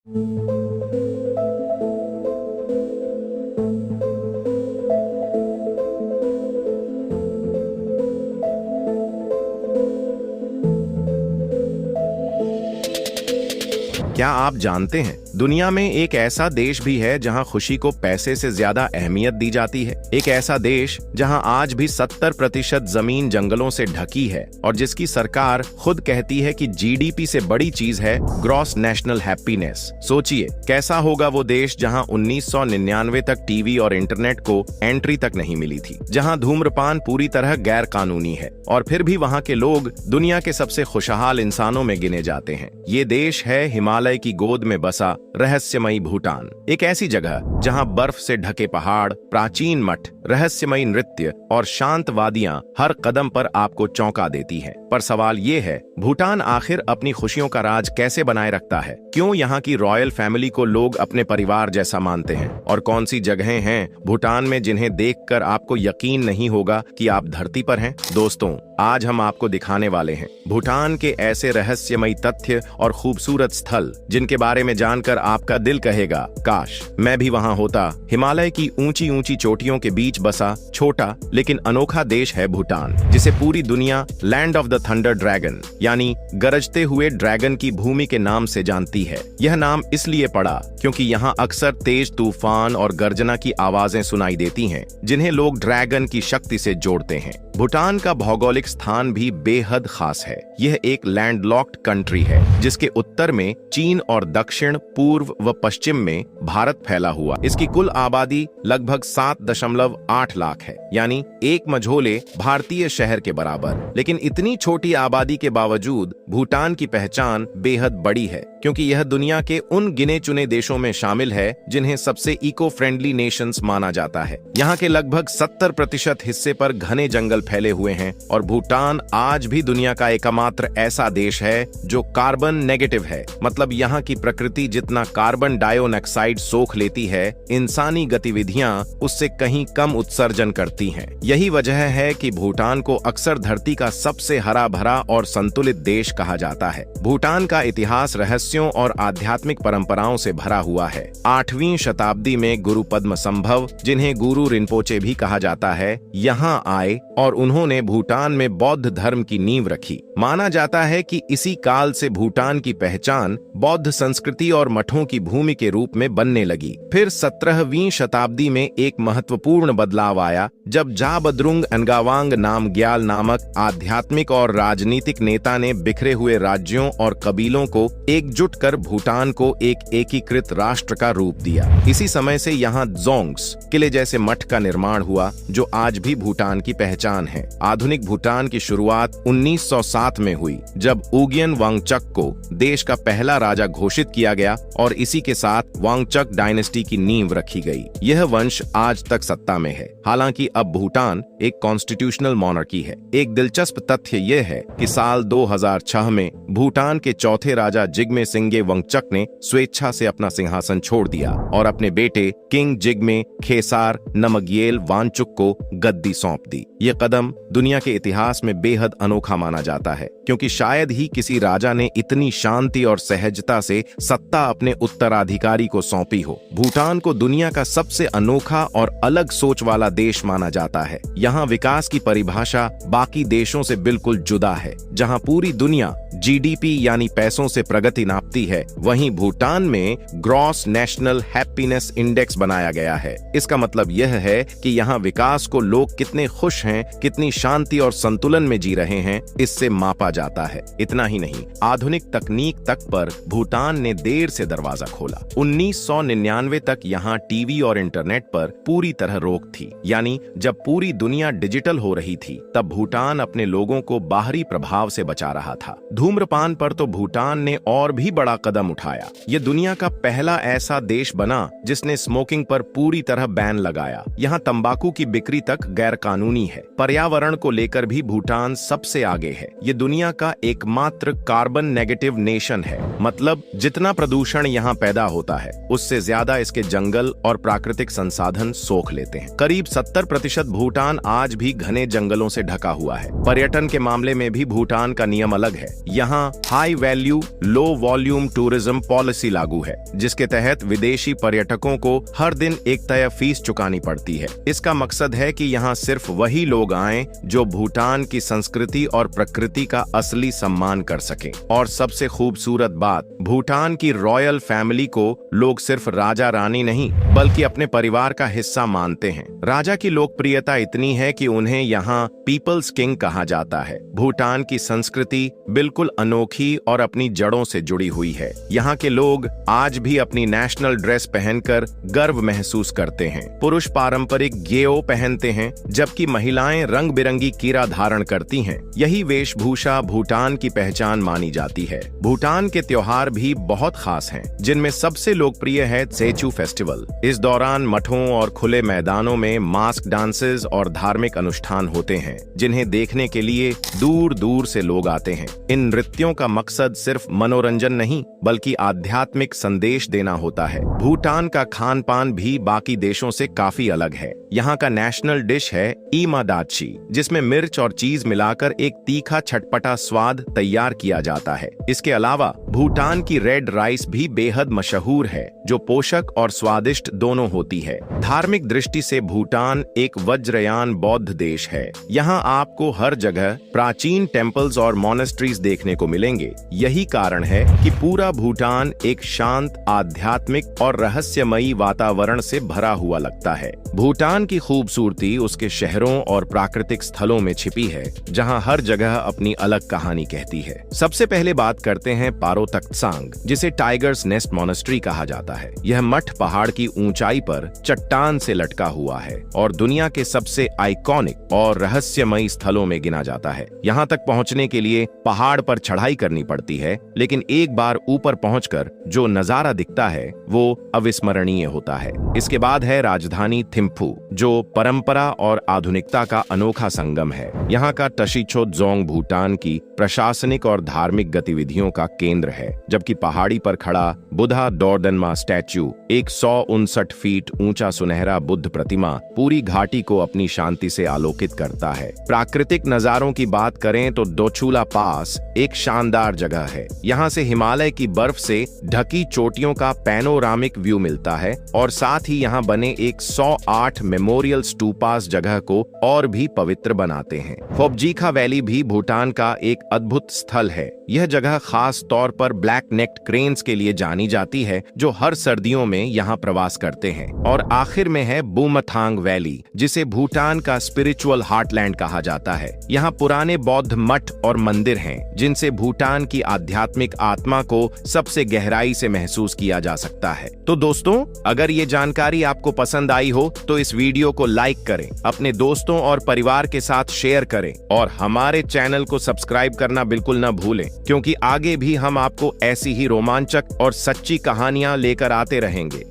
क्या आप जानते हैं दुनिया में एक ऐसा देश भी है जहां खुशी को पैसे से ज्यादा अहमियत दी जाती है। एक ऐसा देश जहां आज भी 70% जमीन जंगलों से ढकी है और जिसकी सरकार खुद कहती है कि जीडीपी से बड़ी चीज है ग्रॉस नेशनल हैप्पीनेस। सोचिए कैसा होगा वो देश जहां 1999 तक टीवी और इंटरनेट को एंट्री तक नहीं मिली थी, जहां धूम्रपान पूरी तरह गैर कानूनी है और फिर भी वहां के लोग दुनिया के सबसे खुशहाल इंसानों में गिने जाते हैं। ये देश है हिमालय की गोद में बसा रहस्यमयी भूटान, एक ऐसी जगह जहां बर्फ से ढके पहाड़, प्राचीन मठ, रहस्यमयी नृत्य और शांत वादियां हर कदम पर आपको चौंका देती हैं। पर सवाल ये है, भूटान आखिर अपनी खुशियों का राज कैसे बनाए रखता है? क्यों यहाँ की रॉयल फैमिली को लोग अपने परिवार जैसा मानते हैं? और कौन सी जगहें हैं भूटान में जिन्हें देखकर आपको यकीन नहीं होगा कि आप धरती पर हैं? दोस्तों, आज हम आपको दिखाने वाले हैं भूटान के ऐसे रहस्यमयी तथ्य और खूबसूरत स्थल जिनके बारे में जानकर आपका दिल कहेगा, काश मैं भी वहां होता। हिमालय की ऊंची ऊंची चोटियों के बीच बसा छोटा लेकिन अनोखा देश है भूटान, जिसे पूरी दुनिया land of the thunder dragon यानी गरजते हुए ड्रैगन की भूमि के नाम से जानती है। यह नाम इसलिए पड़ा क्योंकि यहाँ अक्सर तेज तूफान और गर्जना की आवाजें सुनाई देती हैं, जिन्हें लोग ड्रैगन की शक्ति से जोड़ते हैं। भूटान का भौगोलिक स्थान भी बेहद खास है। यह एक लैंडलॉक्ड कंट्री है जिसके उत्तर में चीन और दक्षिण, पूर्व व पश्चिम में भारत फैला हुआ। इसकी कुल आबादी लगभग 7.8 लाख है, यानी एक मझोले भारतीय शहर के बराबर। लेकिन इतनी छोटी आबादी के बावजूद भूटान की पहचान बेहद बड़ी है, क्योंकि यह दुनिया के उन गिने चुने देशों में शामिल है जिन्हें सबसे इको फ्रेंडली नेशंस माना जाता है। यहाँ के लगभग 70% हिस्से पर घने जंगल फैले हुए हैं और भूटान आज भी दुनिया का एकमात्र ऐसा देश है जो कार्बन नेगेटिव है। मतलब यहाँ की प्रकृति जितना कार्बन डाइऑक्साइड सोख लेती है, इंसानी गतिविधियां उससे कहीं कम उत्सर्जन करती हैं। यही वजह है कि भूटान को अक्सर धरती का सबसे हरा भरा और संतुलित देश कहा जाता है। भूटान का इतिहास रहस्यों और आध्यात्मिक परंपराओं से भरा हुआ है। 8वीं शताब्दी में गुरु पद्म संभव, जिन्हें गुरु रिनपोचे भी कहा जाता है, यहाँ आए और उन्होंने भूटान में बौद्ध धर्म की नींव रखी। माना जाता है कि इसी काल से भूटान की पहचान बौद्ध संस्कृति और मठों की भूमि के रूप में बनने लगी। फिर 17वीं शताब्दी में एक महत्वपूर्ण बदलाव आया जब जाबद्रुंग एन्गावांग नामग्याल नामक आध्यात्मिक और राजनीतिक नेता ने बिखरे हुए राज्यों और कबीलों को एकजुट कर भूटान को एक एकीकृत राष्ट्र का रूप दिया। इसी समय से यहाँ ज़ोंग्स किले जैसे मठ का निर्माण हुआ जो आज भी भूटान की पहचान है। आधुनिक भूटान की शुरुआत 1907 में हुई जब उगियन वांगचक को देश का पहला राजा घोषित किया गया और इसी के साथ वांगचक डायनेस्टी की नींव रखी गई। यह वंश आज तक सत्ता में है। हालांकि अब भूटान एक कॉन्स्टिट्यूशनल मोनार्की है। एक दिलचस्प तथ्य यह है कि साल 2006 में भूटान के चौथे राजा जिग्मे सिंगे वांगचक ने स्वेच्छा से अपना सिंहासन छोड़ दिया और अपने बेटे किंग जिग्मे खेसार नमग्येल वांगचुक को गद्दी सौंप दी। यह कदम दुनिया के इतिहास में बेहद अनोखा माना जाता है, क्योंकि शायद ही किसी राजा ने इतनी शांति और सहजता से सत्ता अपने उत्तराधिकारी को सौंपी हो। भूटान को दुनिया का सबसे अनोखा और अलग सोच वाला देश माना जाता है। यहाँ विकास की परिभाषा बाकी देशों से बिल्कुल जुदा है। जहाँ पूरी दुनिया जीडीपी यानी पैसों से प्रगति नापती है, वहीं भूटान में ग्रॉस नेशनल हैप्पीनेस इंडेक्स बनाया गया है। इसका मतलब यह है कि यहाँ विकास को लोग कितने खुश हैं, कितनी शांति और संतुलन में जी रहे हैं, इससे मापा जाता है। इतना ही नहीं, आधुनिक तकनीक तक पर भूटान ने देर से दरवाजा खोला। 1999 तक यहाँ टीवी और इंटरनेट पर पूरी तरह रोक थी, यानी जब पूरी दुनिया डिजिटल हो रही थी तब भूटान अपने लोगों को बाहरी प्रभाव से बचा रहा था। धूम्रपान पर तो भूटान ने और भी बड़ा कदम उठाया। ये दुनिया का पहला ऐसा देश बना जिसने स्मोकिंग पर पूरी तरह बैन लगाया। यहाँ तंबाकू की बिक्री तक गैर कानूनी है। पर्यावरण को लेकर भी भूटान सबसे आगे है। ये दुनिया का एकमात्र कार्बन नेगेटिव नेशन है। मतलब जितना प्रदूषण यहाँ पैदा होता है उससे ज्यादा इसके जंगल और प्राकृतिक संसाधन सोख लेते हैं। करीब 70% भूटान आज भी घने जंगलों से ढका हुआ है। पर्यटन के मामले में भी भूटान का नियम अलग है। यहाँ high value low volume volume tourism policy लागू है, जिसके तहत विदेशी पर्यटकों को हर दिन एक तय फीस चुकानी पड़ती है। इसका मकसद है कि यहाँ सिर्फ वही लोग आएं जो भूटान की संस्कृति और प्रकृति का असली सम्मान कर सकें। और सबसे खूबसूरत बात, भूटान की रॉयल फैमिली को लोग सिर्फ राजा रानी नहीं बल्कि अपने परिवार का हिस्सा मानते हैं। राजा की लोकप्रियता इतनी है कि उन्हें यहाँ पीपल्स किंग कहा जाता है। भूटान की संस्कृति बिल्कुल अनोखी और अपनी जड़ों से जुड़ी हुई है। यहाँ के लोग आज भी अपनी नेशनल ड्रेस पहनकर गर्व महसूस करते हैं। पुरुष पारंपरिक गेओ पहनते हैं, जबकि महिलाएं रंग बिरंगी कीरा धारण करती हैं। यही वेशभूषा भूटान की पहचान मानी जाती है। भूटान के त्योहार भी बहुत खास हैं, जिनमें सबसे लोकप्रिय है त्सेचू फेस्टिवल। इस दौरान मठों और खुले मैदानों में मास्क डांसेस और धार्मिक अनुष्ठान होते हैं, जिन्हें देखने के लिए दूर दूर से लोग आते हैं। इन नृत्यों का मकसद सिर्फ मनोरंजन नहीं बल्कि आध्यात्मिक संदेश देना होता है। भूटान का खान पान भी बाकी देशों से काफी अलग है। यहाँ का नेशनल डिश है ईमादाची, जिसमें मिर्च और चीज मिलाकर एक तीखा चटपटा स्वाद तैयार किया जाता है। इसके अलावा भूटान की रेड राइस भी बेहद मशहूर है, जो पोषक और स्वादिष्ट दोनों होती है। धार्मिक दृष्टि से भूटान एक वज्रयान बौद्ध देश है। यहाँ आपको हर जगह प्राचीन टेम्पल्स और मोनेस्ट्रीज देखने को मिलेंगे। यही कारण है कि पूरा भूटान एक शांत, आध्यात्मिक और रहस्यमयी वातावरण से भरा हुआ लगता है। भूटान की खूबसूरती उसके शहरों और प्राकृतिक स्थलों में छिपी है, जहां हर जगह अपनी अलग कहानी कहती है। सबसे पहले बात करते हैं पारो तख्तसांग, जिसे टाइगर्स नेस्ट मोनेस्ट्री कहा जाता है। यह मठ पहाड़ की ऊंचाई पर चट्टान से लटका हुआ है और दुनिया के सबसे आइकॉनिक और रहस्यमयी स्थलों में गिना जाता है। यहाँ तक पहुँचने के लिए पहाड़ पर चढ़ाई करनी पड़ती है, लेकिन एक बार ऊपर पहुंचकर जो नजारा दिखता है वो अविस्मरणीय होता है। इसके बाद है राजधानी थिम्फू, जो परंपरा और आधुनिकता का अनोखा संगम है। यहाँ का टशीचोदजोंग भूटान की प्रशासनिक और धार्मिक गतिविधियों का केंद्र है, जबकि पहाड़ी पर खड़ा बुद्धा डोर्डनमा स्टैच्यू, 159 फीट ऊंचा सुनहरा बुद्ध प्रतिमा, पूरी घाटी को अपनी शांति से आलोकित करता है। प्राकृतिक नजारों की बात करें तो दोचुला पास एक शानदार जगह है। यहाँ से हिमालय की बर्फ से ढकी चोटियों का पैनोरामिक व्यू मिलता है और साथ ही यहाँ बने 108 मेमोरियल स्टूपास जगह को और भी पवित्र बनाते हैं। फोबजीखा वैली भी भूटान का एक अद्भुत स्थल है। यह जगह खास तौर पर ब्लैक नेक्ड क्रेन्स के लिए जानी जाती है, जो हर सर्दियों में यहाँ प्रवास करते हैं। और आखिर में है बूमथांग वैली, जिसे भूटान का स्पिरिचुअल हार्टलैंड कहा जाता है। यहाँ पुराने बौद्ध मठ और मंदिर हैं, जिनसे भूटान की आध्यात्मिक आत्मा को सबसे गहराई से महसूस किया जा सकता है। तो दोस्तों, अगर ये जानकारी आपको पसंद आई हो तो इस वीडियो को लाइक करें, अपने दोस्तों और परिवार के साथ शेयर करें और हमारे चैनल को सब्सक्राइब करना बिल्कुल न भूलें, क्योंकि आगे भी हम आपको ऐसी ही रोमांचक और सच्ची कहानियां लेकर आते रहेंगे।